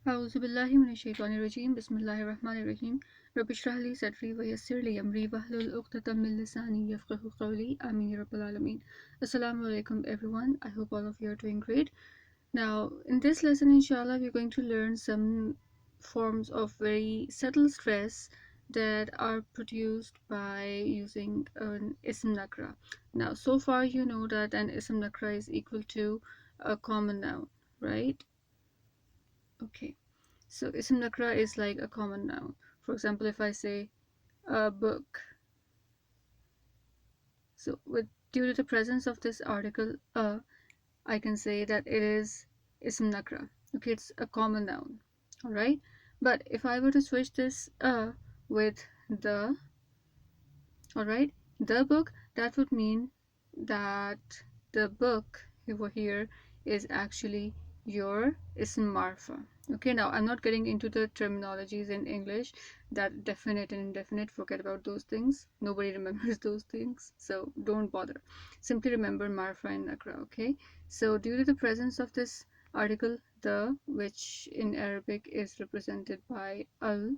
أعوذ بالله من الشيطان الرجيم بسم الله الرحمن الرحيم رب اشرح لي صدري ويسر لي أمري واحلل عقدة من لساني يفقهوا قولي آمين يا رب العالمين. Assalamu alaikum everyone. I hope all of you are doing great. Now in this lesson inshallah we're going to learn some forms of very subtle stress that are produced by using an ism nakra. Now so far you know that an ism nakra is equal to a common noun, right? Okay. So ism nakra is like a common noun. For example, if I say a book, so with due to the presence of this article I can say that it is ism nakra. Okay, it's a common noun. All right. But if I were to switch this with the, all right, the book, that would mean that the book over here is actually your ism marfa. Okay, now I'm not getting into the terminologies in English, that definite and indefinite, forget about those things, nobody remembers those things, so don't bother. Simply remember marfa and nakra. Okay, so due to the presence of this article the, which in Arabic is represented by al,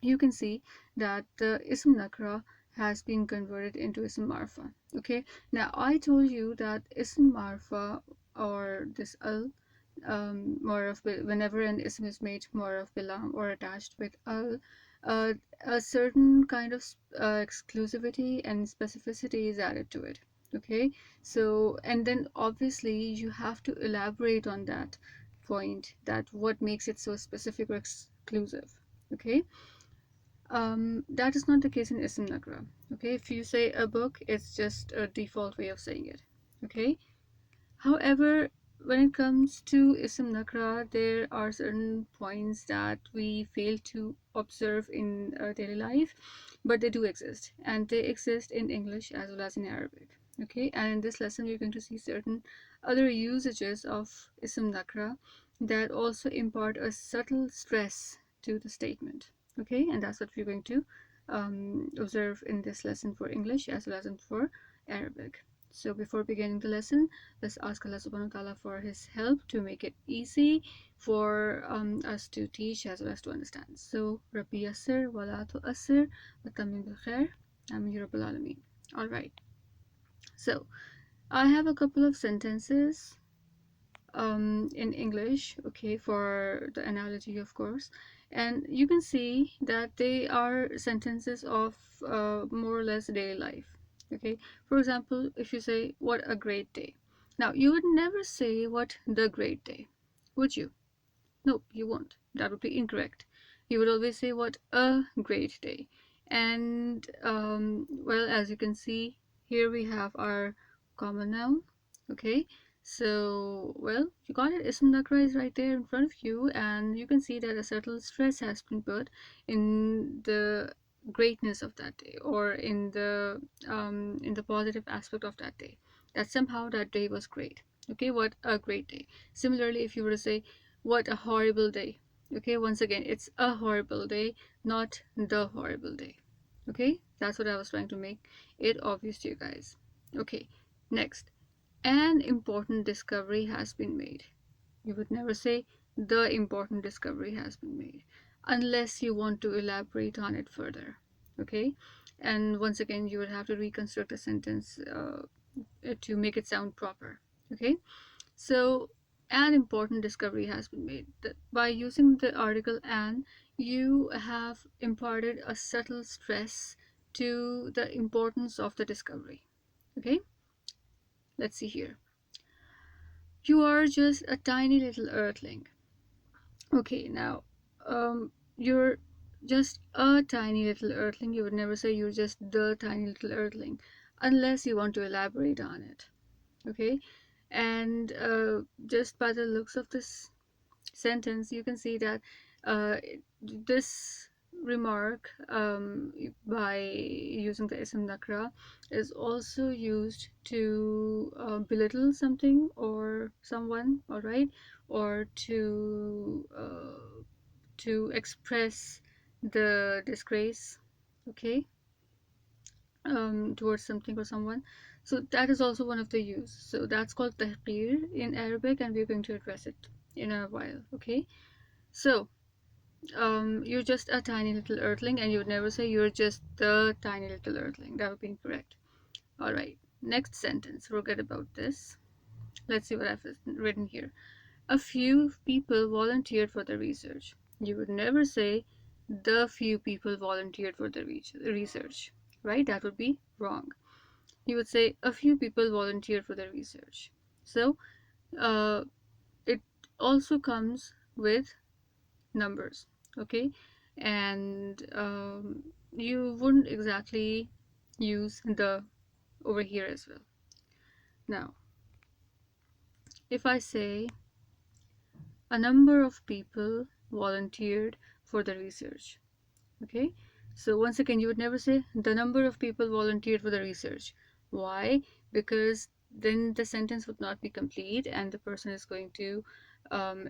you can see that the ism nakra has been converted into ism marfa. Okay, now I told you that ism marfa, or this al, whenever an ism is made of bilam or attached with al, a certain kind of exclusivity and specificity is added to it. Okay, so and then obviously you have to elaborate on that point, that what makes it so specific or exclusive. Okay, that is not the case in ism nakra. Okay, if you say a book, it's just a default way of saying it. Okay, however, when it comes to ism nakra, there are certain points that we fail to observe in daily life, but they do exist, and they exist in English as well as in Arabic. Okay, and in this lesson we're going to see certain other usages of ism nakra that also impart a subtle stress to the statement. Okay, and that's what we're going to observe in this lesson for English as well as in for Arabic. So before beginning the lesson, let's ask Allah subhanahu wa ta'ala for his help to make it easy for us to teach as well as to understand. So Rabbi Yasser wa la tu'assir wa tamim bil khair. Amir Rabbil Alameen. Alright, so I have a couple of sentences in English, okay, for the analogy of course, and you can see that they are sentences of more or less daily life. Okay, for example, if you say what a great day, now you would never say what the great day, would you? Nope, you won't. That would be incorrect. You would always say what a great day. And well, as you can see here, we have our common noun. Okay, so well, you got it. Ism nakra is right there in front of you, and you can see that a subtle stress has been put in the greatness of that day, or in the positive aspect of that day, that somehow that day was great. Okay, what a great day. Similarly, if you were to say what a horrible day, okay, once again it's a horrible day, not the horrible day. Okay, that's what I was trying to make it obvious to you guys. Okay, next, an important discovery has been made. You would never say the important discovery has been made unless you want to elaborate on it further. Okay, and once again you would have to reconstruct a sentence to make it sound proper. Okay, so an important discovery has been made. By using the article an, you have imparted a subtle stress to the importance of the discovery. Okay, let's see here. You are just a tiny little earthling. Okay, now you're just a tiny little earthling. You would never say you're just the tiny little earthling unless you want to elaborate on it. Okay, and just by the looks of this sentence, you can see that uh, this remark by using the ism nakra is also used to belittle something or someone, all right, or to express the disgrace, okay, towards something or someone. So that is also one of the use. So that's called tahqir in Arabic, and we're going to address it in a while. Okay, So you're just a tiny little earthling, and you would never say you're just the tiny little earthling. That would be incorrect. All right, next sentence. Forget about this. Let's see what I've written here. A few people volunteered for the research. You would never say the few people volunteered for the research, right? That would be wrong. You would say a few people volunteered for the research. So uh, it also comes with numbers, okay? And you wouldn't exactly use the over here as well. Now, if I say a number of people volunteered for the research, okay? So once again, you would never say the number of people volunteered for the research. Why? Because then the sentence would not be complete, and the person is going to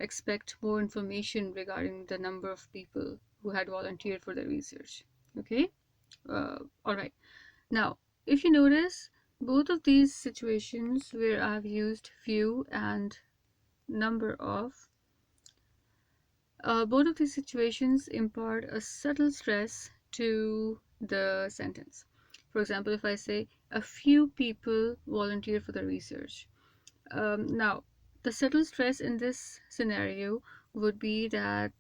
expect more information regarding the number of people who had volunteered for the research. Okay? All right. Now, if you notice, both of these situations where I've used few and number of, both of these situations impart a subtle stress to the sentence. For example, if I say a few people volunteered for the research. Now, the subtle stress in this scenario would be that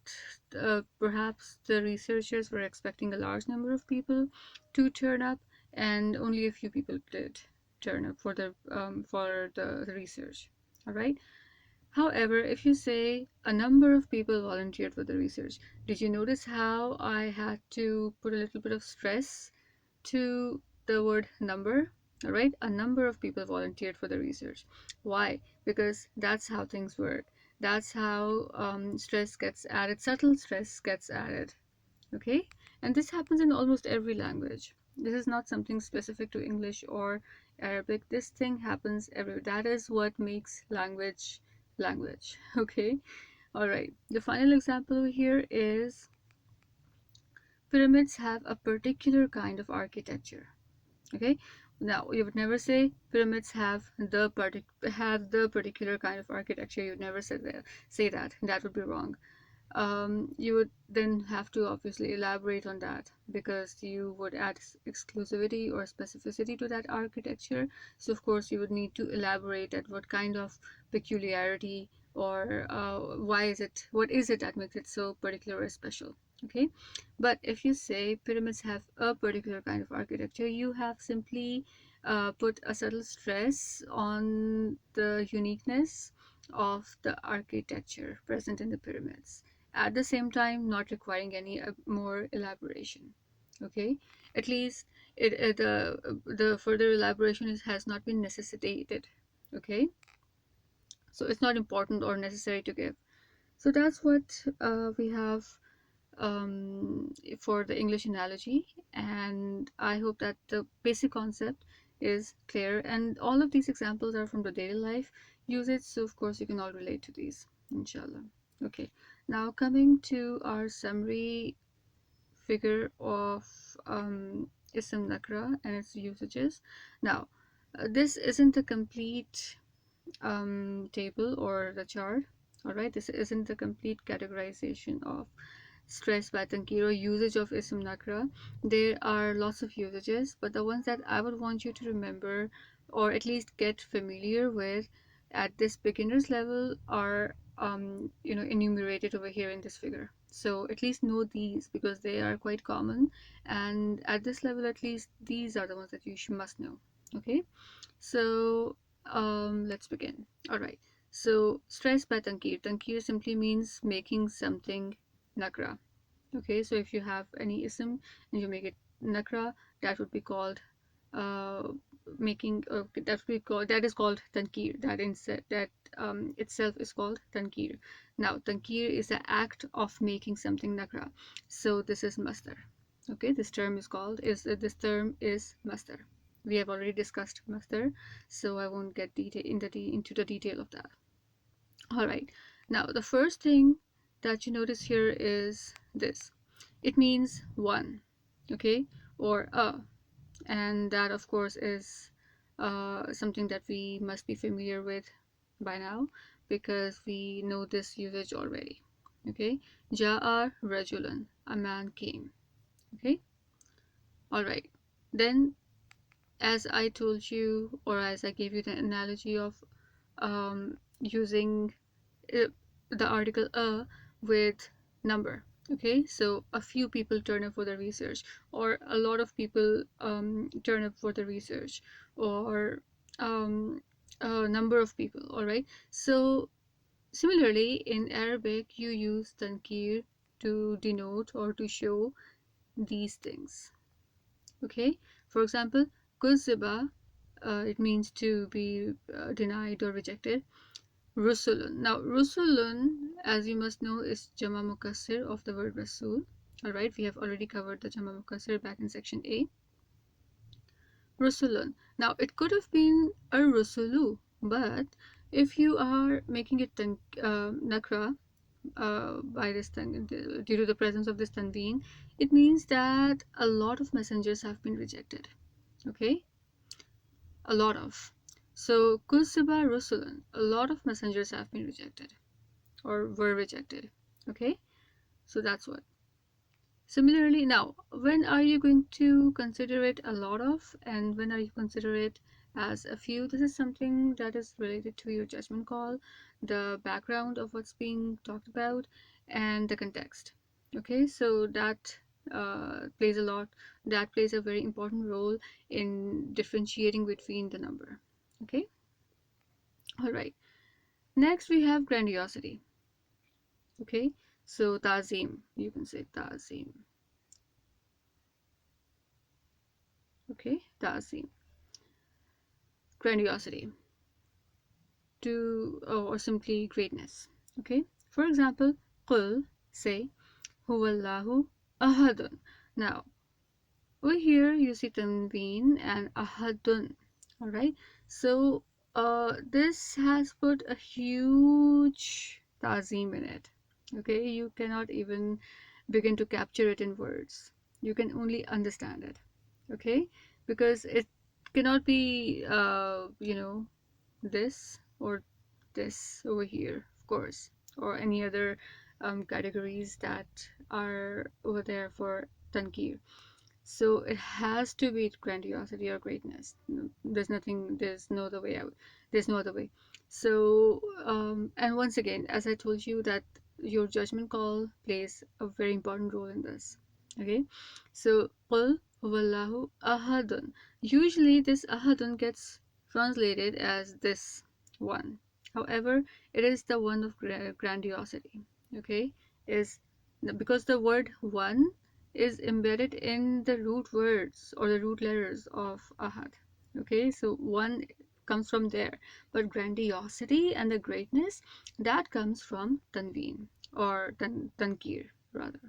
perhaps the researchers were expecting a large number of people to turn up, and only a few people did turn up for the research. All right. However, if you say a number of people volunteered for the research, did you notice how I had to put a little bit of stress to the word number? All right, a number of people volunteered for the research. Why? Because that's how things work. That's how stress gets added, subtle stress gets added. Okay, and this happens in almost every language. This is not something specific to English or Arabic. This thing happens everywhere. That is what makes language language. Okay, all right. The final example here is pyramids have a particular kind of architecture. Okay, now you would never say pyramids have the particular kind of architecture. You'd never say that. That would be wrong. You would then have to obviously elaborate on that, because you would add exclusivity or specificity to that architecture. So of course you would need to elaborate at what kind of peculiarity, or what is it that makes it so particular or special. Okay, but if you say pyramids have a particular kind of architecture, you have simply put a subtle stress on the uniqueness of the architecture present in the pyramids, at the same time not requiring any more elaboration. Okay, at least the further elaboration has not been necessitated. Okay, so it's not important or necessary to give. So that's what we have for the English analogy, and I hope that the basic concept is clear, and all of these examples are from the daily life usage, so of course you can all relate to these, inshallah. Okay, now coming to our summary figure of ism nakra and its usages. Now, this isn't a complete table or the chart. All right, this isn't the complete categorization of stress by Tنكير, usage of ism nakra. There are lots of usages, but the ones that I would want you to remember, or at least get familiar with at this beginner's level, are enumerated over here in this figure. So at least know these, because they are quite common, and at this level at least these are the ones that you must know. Okay, so let's begin. All right, so stress by Tنكير simply means making something nakra. Okay, so if you have any ism and you make it nakra, that would be called uh, that is called tankir. That itself is called tankir. Now tankir is the act of making something nakra, so this is masdar. Okay, this term is masdar. We have already discussed masdar, so I won't get into the detail of that. All right, now the first thing that you notice here is this. It means one, okay, or and that of course is something that we must be familiar with by now, because we know this usage already. Okay, ja'a rajulan, a man came. Okay, all right. Then, as I told you, or as I gave you the analogy of using uh, the article a with number. Okay, so a few people turn up for the research, or a lot of people turn up for the research, or um, a number of people. All right, so similarly in Arabic you use tankir to denote or to show these things. Okay, for example, kuziba, it means to be denied or rejected. Rusulun. Now, Rusulun, as you must know, is Jama Mukassir of the word Rasul. Alright, we have already covered the Jama Mukassir back in section A. Rusulun. Now, it could have been a Rusulu, but if you are making it Nakra by this due to the presence of this Tanveen, it means that a lot of messengers have been rejected. Okay? A lot of. So, Kusiba Rusulun, a lot of messengers have been rejected or were rejected. Okay, so that's what. Similarly, now when are you going to consider it a lot of, and when are you consider it as a few? This is something that is related to your judgment call, the background of what's being talked about, and the context. Okay, so that plays a lot, that plays a very important role in differentiating between the number. Okay, all right. Next we have grandiosity. Okay, so tazim, you can say tazim. Okay, tazim, grandiosity, to or simply greatness. Okay, for example, qul, say, huwallahu ahadun. Now over here you see tanween and ahadun. All right, so this has put a huge tazim in it. Okay, you cannot even begin to capture it in words. You can only understand it. Okay, because it cannot be this or this over here, of course, or any other categories that are over there for tankir. So it has to be grandiosity or greatness. There's nothing, there's no other way out. There's no other way. So, and once again, as I told you, that your judgment call plays a very important role in this. Okay, so qul huwallahu ahadun. Usually, this ahadun gets translated as this one. However, it is the one of grandiosity. Okay, is because the word one is embedded in the root words or the root letters of ahad. Okay, so one comes from there, but grandiosity and the greatness, that comes from tanveen or tankir rather.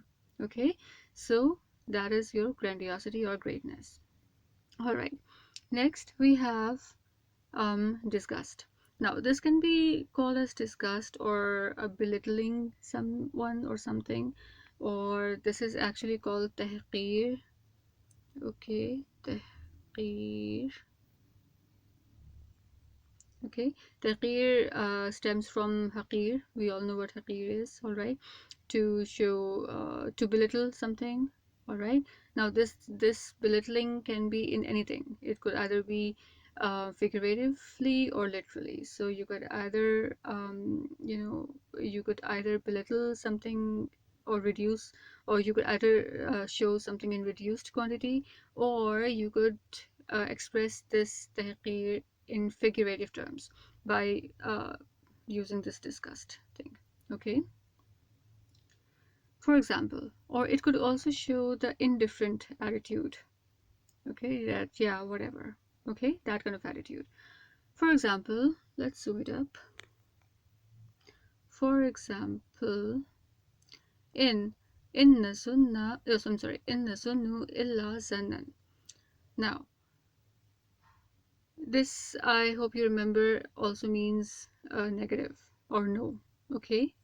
Okay, so that is your grandiosity or greatness. All right, next we have disgust. Now this can be called as disgust or a belittling someone or something, or this is actually called tahqir. Okay, tahqir. Okay, tahqir stems from haqir. We all know what haqir is. All right, to show to belittle something. All right, now this belittling can be in anything. It could either be figuratively or literally. So you could either you could either belittle something or reduce, or you could either show something in reduced quantity, or you could express this tahqir in figurative terms by using this disgust thing. Okay, for example, or it could also show the indifferent attitude. Okay, that yeah, whatever. Okay, that kind of attitude. For example, let's zoom it up. For example, in inna sunna, I'm sorry, inna sunnu illa zannan. Now this, I hope you remember, also means negative or no. Okay,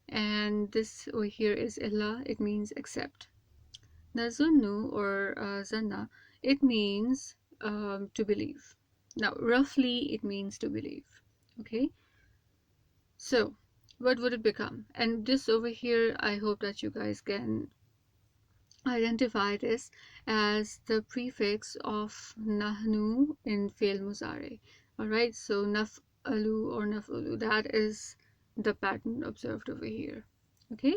and this over here is illa, it means except. Nazunnu or zanna, it means to believe. Now roughly it means to believe. Okay, so what would it become? And this over here, I hope that you guys can identify this as the prefix of nahnu in fi'l muzari. Alright, so naf'alu or naf'ulu, that is the pattern observed over here. Okay,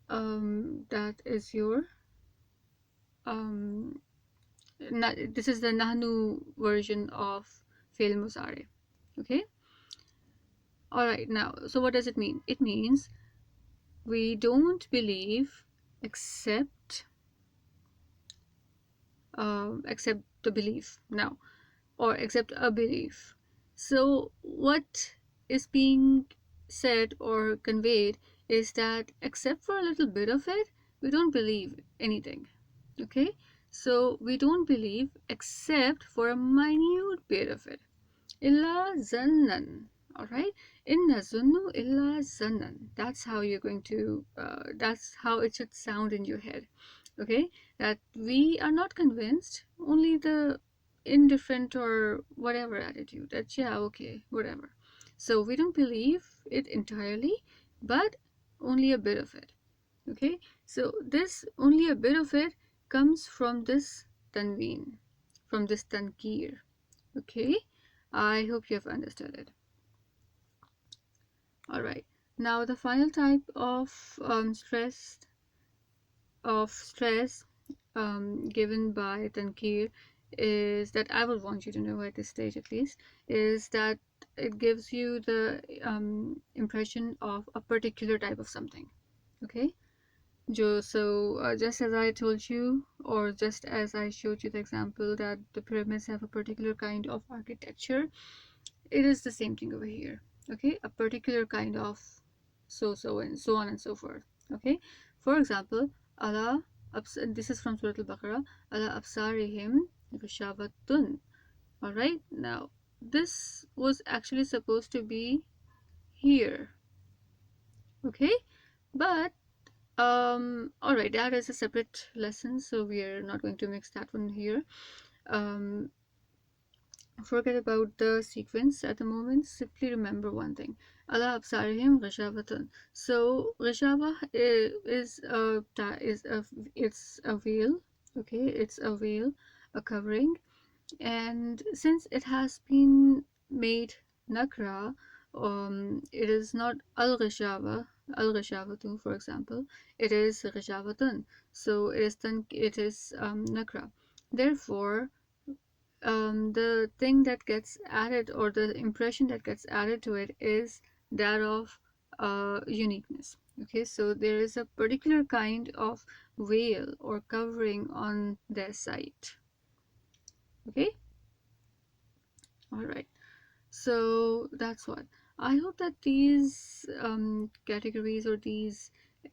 that is your this is the nahnu version of fi'l muzari. Okay, alright, now, so what does it mean? It means we don't believe except the belief now, or accept a belief. So what is being said or conveyed is that except for a little bit of it, we don't believe anything. Okay, so we don't believe except for a minute bit of it. Illa zannan. All right, inna zunnu illa zannan. That's how you're going to that's how it should sound in your head. Okay, that we are not convinced, only the indifferent or whatever attitude, that yeah, okay, whatever. So we don't believe it entirely, but only a bit of it. Okay, so this only a bit of it comes from this tanween, from this tankir. Okay, I hope you have understood it. All right, now the final type of stress given by Tankir is that I would want you to know at this stage at least, is that it gives you the impression of a particular type of something. Okay, so just as I told you, or just as I showed you the example that the pyramids have a particular kind of architecture, it is the same thing over here. Okay, a particular kind of so and so on and so forth. Okay, for example, Allah, this is from Surah Al-Baqarah, ala absarihim ghishavatun. All right, now this was actually supposed to be here. Okay, but all right, that is a separate lesson, so we are not going to mix that one here. um Forget about the sequence at the moment. Simply remember one thing. Allah absarihim ghishavatun. So ghishava it's a veil. Okay, it's a veil, a covering, and since it has been made nakra, it is not al-ghishawatu, for example. It is ghishavatun. So it is nakra. Therefore, the thing that gets added, or the impression that gets added to it, is that of uniqueness. Okay, so there is a particular kind of veil or covering on their site. Okay, all right, so that's what I hope that these categories, or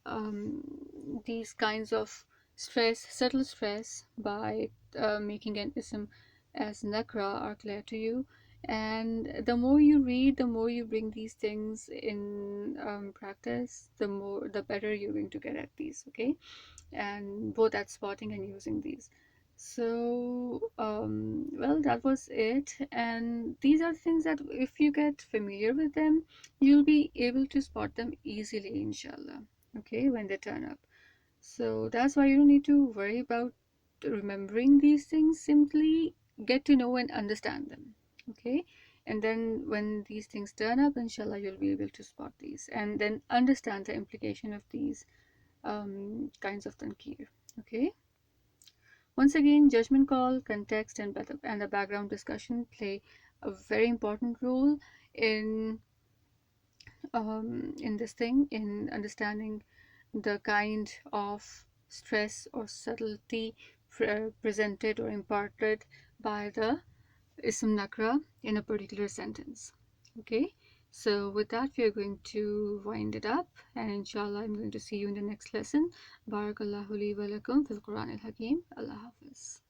um, these kinds of subtle stress by making an ism as nakra are clear to you. And the more you read, the more you bring these things in practice, the better you're going to get at these. Okay, and both at spotting and using these. So well, that was it. And these are things that if you get familiar with them, you'll be able to spot them easily, inshallah. Okay, when they turn up. So that's why you don't need to worry about remembering these things. Simply get to know and understand them. Okay, and then when these things turn up, inshallah, you'll be able to spot these and then understand the implication of these kinds of tankir. Okay, once again, judgment call, context, and the background discussion play a very important role in this thing, in understanding the kind of stress or subtlety presented or imparted by the ism nakra in a particular sentence. Okay, so with that, we are going to wind it up, and inshallah, I'm going to see you in the next lesson. Barakallahu li wa lakum fil Qur'an al-Hakim. Allah Hafiz.